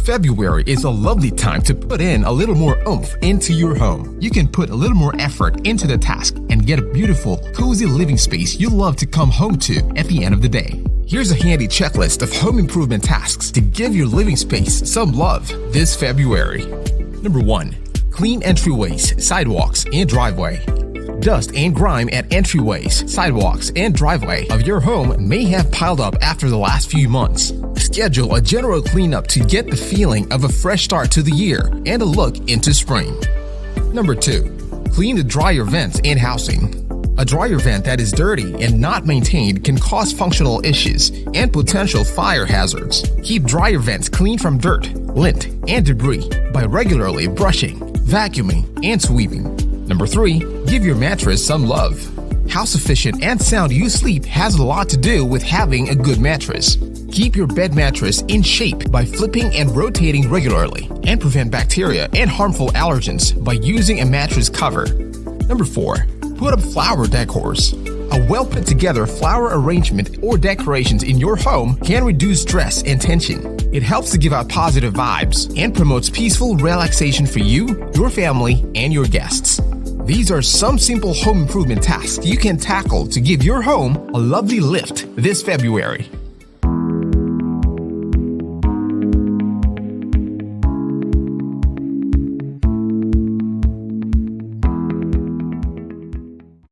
February is a lovely time to put in a little more oomph into your home. You can put a little more effort into the task and get a beautiful, cozy living space you love to come home to at the end of the day. Here's a handy checklist of home improvement tasks to give your living space some love this February. Number 1. Clean entryways, sidewalks, and driveway. Dust and grime at entryways, sidewalks, and driveway of your home may have piled up after the last few months. Schedule a general cleanup to get the feeling of a fresh start to the year and a look into spring. Number 2. Clean the dryer vents and housing. A dryer vent that is dirty and not maintained can cause functional issues and potential fire hazards. Keep dryer vents clean from dirt, lint, and debris by regularly brushing, vacuuming, and sweeping. Number 3. Give your mattress some love. How sufficient and sound you sleep has a lot to do with having a good mattress. Keep your bed mattress in shape by flipping and rotating regularly, and prevent bacteria and harmful allergens by using a mattress cover. Number 4. Put up flower decors. A well-put-together flower arrangement or decorations in your home can reduce stress and tension. It helps to give out positive vibes and promotes peaceful relaxation for you, your family, and your guests. These are some simple home improvement tasks you can tackle to give your home a lovely lift this February.